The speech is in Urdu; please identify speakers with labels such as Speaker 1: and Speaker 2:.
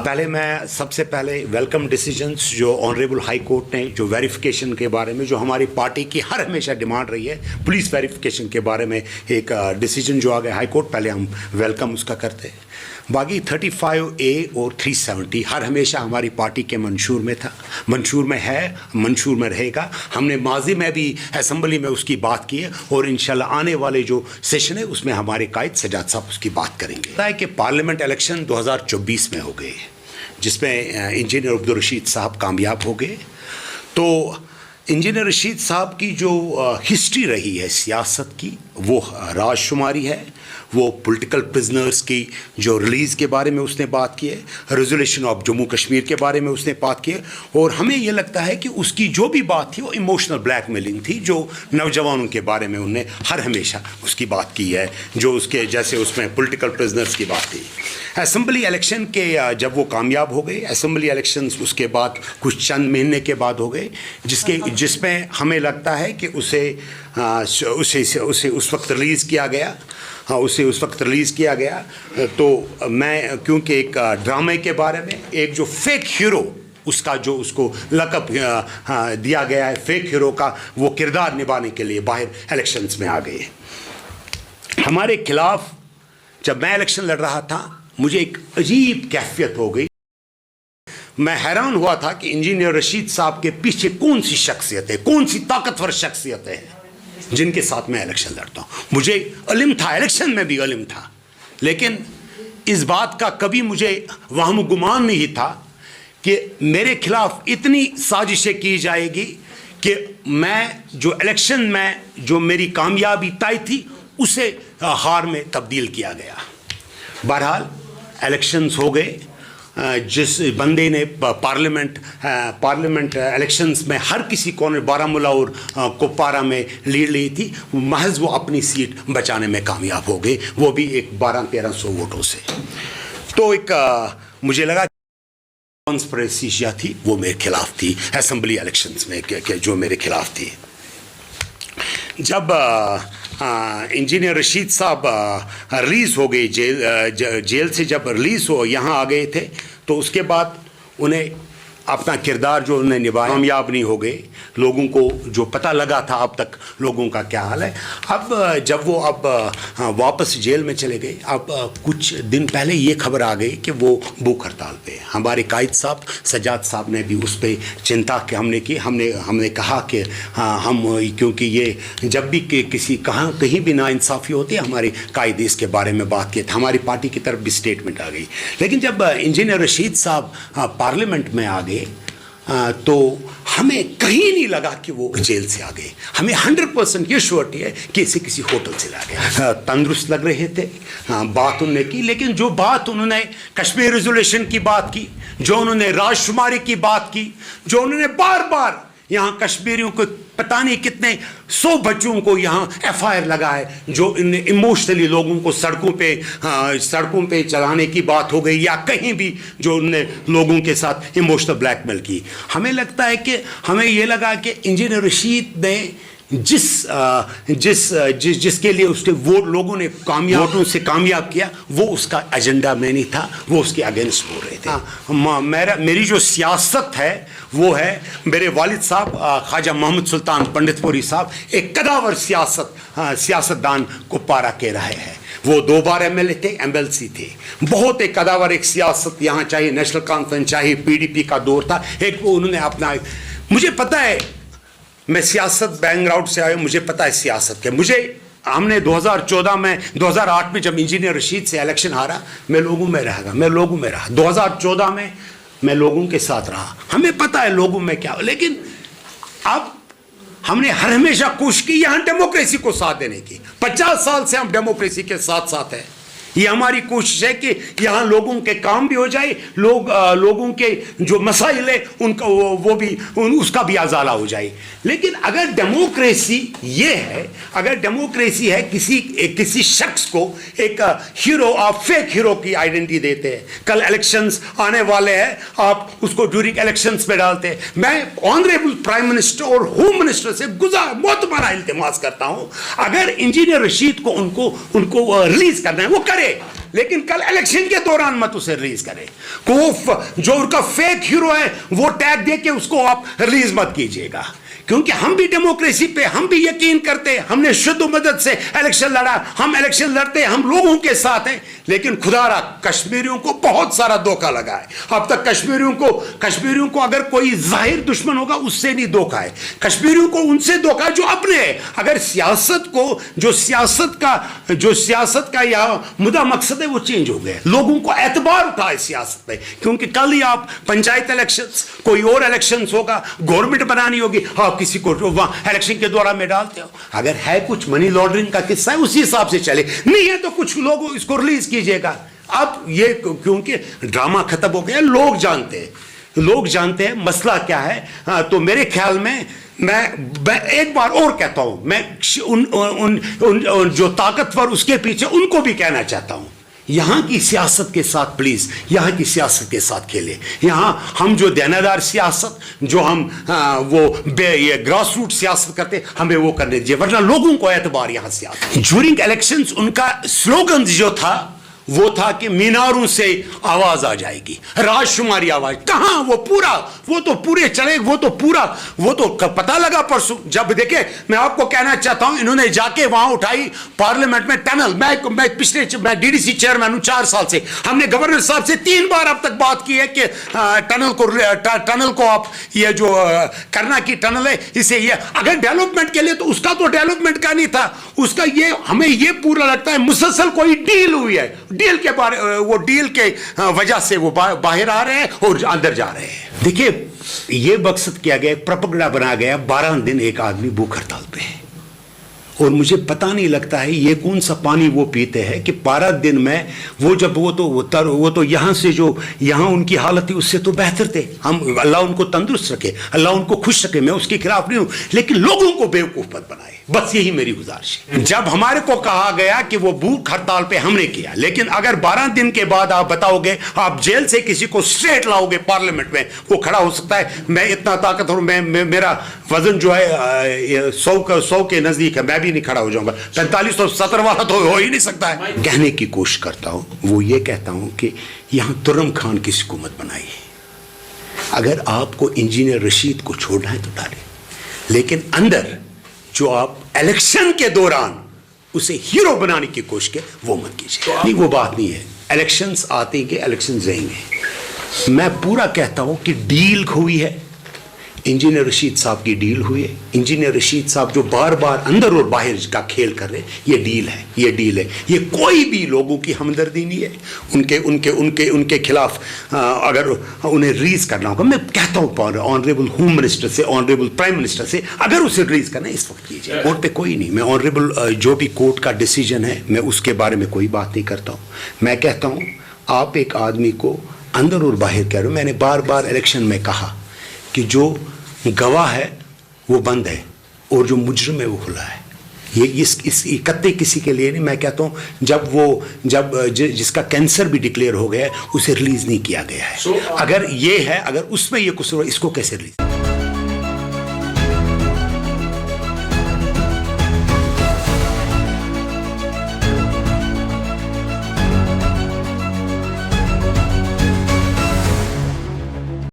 Speaker 1: پہلے میں سب سے پہلے ویلکم ڈیسیجنز جو آنریبل ہائی کورٹ نے جو ویریفیکیشن کے بارے میں جو ہماری پارٹی کی ہر ہمیشہ ڈیمانڈ رہی ہے پولیس ویریفیکیشن کے بارے میں ایک ڈیسیجن جو آ گیا ہائی کورٹ، پہلے ہم ویلکم اس کا کرتے ہیں۔ باقی 35A اور 370 ہر ہمیشہ ہماری پارٹی کے منشور میں تھا، منشور میں ہے، منشور میں رہے گا۔ ہم نے ماضی میں بھی اسمبلی میں اس کی بات کی ہے اور انشاءاللہ آنے والے جو سیشن ہے اس میں ہمارے قائد سجاد صاحب اس کی بات کریں گے۔ ہے کہ پارلیمنٹ الیکشن 2024 میں ہو گئے جس میں انجینئر عبدالرشید صاحب کامیاب ہو گئے۔ تو انجینئر رشید صاحب کی جو ہسٹری رہی ہے سیاست کی وہ راز شماری ہے، وہ پولیٹیکل پرزنرز کی جو ریلیز کے بارے میں اس نے بات کی ہے، ریزولیوشن آف جموں کشمیر کے بارے میں اس نے بات کی ہے، اور ہمیں یہ لگتا ہے کہ اس کی جو بھی بات تھی وہ ایموشنل بلیک میلنگ تھی، جو نوجوانوں کے بارے میں انہوں نے ہر ہمیشہ اس کی بات کی ہے، جو اس کے جیسے اس میں پولیٹیکل پرزنرز کی بات تھی۔ اسمبلی الیکشن کے جب وہ کامیاب ہو گئے، اسمبلی الیکشنز اس کے بعد کچھ چند مہینے کے بعد ہو گئے، جس میں ہمیں لگتا ہے کہ اسے اس وقت ریلیز کیا گیا، اسے اس وقت ریلیز کیا گیا۔ تو میں کیونکہ ایک ڈرامے کے بارے میں ایک جو فیک ہیرو اس کا جو اس کو لقب دیا گیا ہے، فیک ہیرو کا وہ کردار نبھانے کے لیے باہر الیکشنز میں آ گئے۔ ہمارے خلاف جب میں الیکشن لڑ رہا تھا مجھے ایک عجیب کیفیت ہو گئی، میں حیران ہوا تھا کہ انجینئر رشید صاحب کے پیچھے کون سی شخصیت ہے، کون سی طاقتور شخصیتیں ہیں جن کے ساتھ میں الیکشن لڑتا ہوں۔ مجھے علم تھا، الیکشن میں بھی علم تھا، لیکن اس بات کا کبھی مجھے وہم و گمان نہیں تھا کہ میرے خلاف اتنی سازشیں کی جائے گی کہ میں جو الیکشن میں جو میری کامیابی طے تھی اسے ہار میں تبدیل کیا گیا۔ بہرحال الیکشنز ہو گئے، جس بندے نے پارلیمنٹ الیکشنز میں ہر کسی کو نے بارہمولہ اور کپوارہ میں لیڈ لی تھی، محض وہ اپنی سیٹ بچانے میں کامیاب ہو گئے، وہ بھی ایک 1200-1300 ووٹوں سے۔ تو ایک مجھے لگا کانسپریسی تھی وہ میرے خلاف تھی اسمبلی الیکشنز میں، جو میرے خلاف تھی۔ جب انجینئر رشید صاحب ریلیز ہو گئے جیل سے، جب ریلیز ہو یہاں آ گئے تھے، تو اس کے بعد انہیں اپنا کردار جو انہیں نبھایا کامیاب نہیں ہو گئے۔ لوگوں کو جو پتہ لگا تھا اب تک لوگوں کا کیا حال ہے، اب جب وہ واپس جیل میں چلے گئے، اب کچھ دن پہلے یہ خبر آ گئی کہ وہ بھوک ہڑتال پہ۔ ہمارے قائد صاحب سجاد صاحب نے بھی اس پہ چنتا کہ ہم نے کہا کہ ہم کیونکہ یہ جب بھی کہیں بھی ناانصافی ہوتی ہے ہمارے قائد اس کے بارے میں بات کی تھی، ہماری پارٹی کی طرف بھی اسٹیٹمنٹ آ گئی۔ لیکن جب انجینئر رشید صاحب پارلیمنٹ میں آ گئے تو ہمیں کہیں نہیں لگا کہ وہ جیل سے آ گئے، ہمیں 100% یہ شورٹی ہے کہ اسے کسی ہوٹل سے لا گیا۔ تندرست لگ رہے تھے، بات انہوں نے کی، لیکن جو بات انہوں نے کشمیر ریزولیوشن کی بات کی، جو انہوں نے راز شماری کی بات کی، جو انہوں نے بار بار یہاں کشمیریوں کو پتہ نہیں کتنے 100 بچوں کو یہاں FIR لگا ہے، جو ایموشنلی لوگوں کو سڑکوں پہ چلانے کی بات ہو گئی، یا کہیں بھی جو انہوں نے لوگوں کے ساتھ ایموشنل بلیک میل کی۔ ہمیں لگتا ہے کہ ہمیں یہ لگا کہ انجینئر رشید نے جس کے لیے اس نے وہ لوگوں نے ووٹوں سے کامیاب کیا، وہ اس کا ایجنڈا میں نہیں تھا، وہ اس کے اگینسٹ بول رہے تھے۔ میری جو سیاست ہے وہ ہے، میرے والد صاحب خواجہ محمد سلطان پنڈت پوری صاحب ایک قداور سیاستدان کپوارہ کے رہے ہیں، وہ 2 بار MLA تھے، MLC تھے، بہت ایک قداور ایک سیاست یہاں، چاہے نیشنل کانفرنس چاہے PDP کا دور تھا، ایک وہ انہوں نے اپنا، مجھے پتہ ہے میں سیاست بیک گراؤنڈ سے آیا ہوں، مجھے پتہ ہے سیاست کے، ہم نے 2008 میں جب انجینئر رشید سے الیکشن ہارا، میں لوگوں میں رہا، 2014 میں میں لوگوں کے ساتھ رہا، ہمیں پتہ ہے لوگوں میں کیا، لیکن اب ہم نے ہر ہمیشہ کوشش کی یہاں ڈیموکریسی کو ساتھ دینے کی، 50 سال سے ہم ڈیموکریسی کے ساتھ ہیں، یہ ہماری کوشش ہے کہ یہاں لوگوں کے کام بھی ہو جائے، لوگوں کے جو مسائل ہیں ان کا وہ بھی اس کا بھی ازالہ ہو جائے۔ لیکن اگر ڈیموکریسی یہ ہے، اگر ڈیموکریسی ہے کسی شخص کو ایک ہیرو، آپ فیک ہیرو کی آئیڈینٹی دیتے ہیں، کل الیکشنز آنے والے ہیں، آپ اس کو ڈیورنگ الیکشنز میں ڈالتے ہیں۔ میں آنریبل پرائم منسٹر اور ہوم منسٹر سے معتبرہ التماس کرتا ہوں، اگر انجینئر رشید کو ان کو ریلیز کرنا ہے وہ کرے، لیکن کل الیکشن کے دوران مت اسے ریلیز کرے. جو ان کا فیک ہیرو ہے وہ ٹیگ دے کے اس کو آپ ریلیز مت کیجیے گا, کیونکہ ہم بھی ڈیموکریسی پہ ہم بھی یقین کرتے ہیں. ہم نے شد و مدد سے الیکشن لڑا, ہم الیکشن لڑتے ہم لوگوں کے ساتھ ہیں. لیکن خدا را کشمیریوں کو بہت سارا دھوکہ لگا ہے اب تک. کشمیریوں کو اگر کوئی ظاہر دشمن ہوگا اس سے نہیں دھوکہ ہے, کشمیریوں کو ان سے دھوکہ جو اپنے ہے. اگر سیاست کو جو سیاست کا یا مدعا مقصد ہے وہ چینج ہو گئے, لوگوں کو اعتبار اٹھا ہے سیاست پہ, کیونکہ کل ہی آپ پنچایت الیکشنز کوئی اور الیکشنز ہوگا, گورنمنٹ بنانی ہوگی, آپ کسی کو وہاں الیکشن کے دوران میں ڈالتے ہو. اگر ہے کچھ منی لانڈرنگ کا قصہ ہے اسی حساب سے چلے, نہیں ہے تو کچھ لوگ اس کو ریلیز کیجیے گا. اب یہ کیونکہ ڈرامہ ختم ہو گیا, لوگ جانتے ہیں مسئلہ کیا ہے. تو میرے خیال میں ایک بار اور کہتا ہوں, میں ان جو طاقتور اس کے پیچھے ان کو بھی کہنا چاہتا ہوں, یہاں کی سیاست کے ساتھ پلیز یہاں کی سیاست کے ساتھ کھیلے. یہاں ہم جو دیندار سیاست, جو ہم وہ یہ گراس روٹ سیاست کرتے, ہمیں وہ کرنے دیجیے, ورنہ لوگوں کو اعتبار یہاں سے آتا. ڈیورنگ الیکشنز ان کا سلوگن جو تھا وہ تھا کہ میناروں سے آواز آ جائے گی, راج شماری آواز. کہاں وہ تو پورے چلے, وہ تو پتہ لگا پرسوں. جب دیکھیں میں آپ کو کہنا چاہتا ہوں, انہوں نے جا کے وہاں اٹھائی پارلیمنٹ میں ٹنل. میں ڈی ڈی سی چیئرمین ہوں 4 سال سے. ہم نے گورنر صاحب سے 3 بار اب تک بات کی ہے کہ ٹنل کو آپ یہ جو کرنا کی ٹنل ہے اسے یہ اگر ڈیولپمنٹ کے لیے, تو اس کا تو ڈیولپمنٹ کا نہیں تھا, اس کا یہ ہمیں یہ پورا لگتا ہے مسلسل کوئی ڈیل ہوئی ہے. ڈیل کے بارے وہ ڈیل کے وجہ سے وہ باہر آ رہے ہیں اور اندر جا رہے ہیں. دیکھیے یہ مقصد کیا گیا, پروپیگنڈا بنا گیا, 12 دن ایک آدمی بھوک ہڑتال پہ ہے, اور مجھے پتہ نہیں لگتا ہے یہ کون سا پانی وہ پیتے ہیں کہ 12 دن میں وہ تو یہاں سے جو یہاں ان کی حالت تھی اس سے تو بہتر تھے. ہم اللہ ان کو تندرست رکھے, اللہ ان کو خوش رکھے, میں اس کے خلاف نہیں ہوں, لیکن لوگوں کو بیوقوف مت بنائے. بس یہی میری گزارش ہے. جب ہمارے کو کہا گیا کہ وہ بھوک ہڑتال پہ ہم نے کیا, لیکن اگر 12 دن کے بعد آپ بتاؤ گے, آپ جیل سے کسی کو اسٹریٹ لاؤ گے پارلیمنٹ میں, وہ کھڑا ہو سکتا ہے. میں اتنا طاقتور, میرا وزن جو ہے 100 کے نزدیک ہے, میں بھی نہیں کھڑا ہو جاؤں گا. 4570 والا تو ہو ہی نہیں سکتا ہے. کہنے کی کوشش کرتا ہوں, وہ یہ کہتا ہوں کہ یہاں ترم خان کی حکومت بنائی ہے. اگر آپ کو انجینئر رشید کو چھوڑنا ہے تو ڈالیں, لیکن اندر جو آپ الیکشن کے دوران اسے ہیرو بنانے کی کوشش کے وہ مت کیجیے. نہیں, وہ بات نہیں ہے. الیکشنز آتے گے, الیکشنز رہیں گے. میں پورا کہتا ہوں کہ ڈیل ہوئی ہے, انجینئر رشید صاحب کی ڈیل ہوئی ہے. انجینئر رشید صاحب جو بار بار اندر اور باہر کا کھیل کر رہے ہیں, یہ ڈیل ہے. یہ کوئی بھی لوگوں کی ہمدردی نہیں ہے. ان کے خلاف اگر انہیں ریلیز کرنا ہوگا, میں کہتا ہوں آنریبل ہوم منسٹر سے, آنریبل پرائم منسٹر سے, اگر اسے ریلیز کرنا ہے اس وقت کیجیے. کورٹ پہ کوئی نہیں, میں آنریبل جو بھی کورٹ کا ڈیسیجن ہے میں اس کے بارے میں کوئی بات نہیں کرتا ہوں. میں کہتا ہوں آپ ایک آدمی کو اندر اور باہر کہہ رہے ہو. میں نے بار بار الیکشن میں کہا کہ جو گواہ ہے وہ بند ہے اور جو مجرم ہے وہ کھلا ہے. یہ اس اکتے کسی کے لیے نہیں. میں کہتا ہوں جب جس کا کینسر بھی ڈکلیئر ہو گیا ہے اسے ریلیز نہیں کیا گیا ہے. اگر یہ ہے, اگر اس میں یہ قصور, اس کو کیسے ریلیز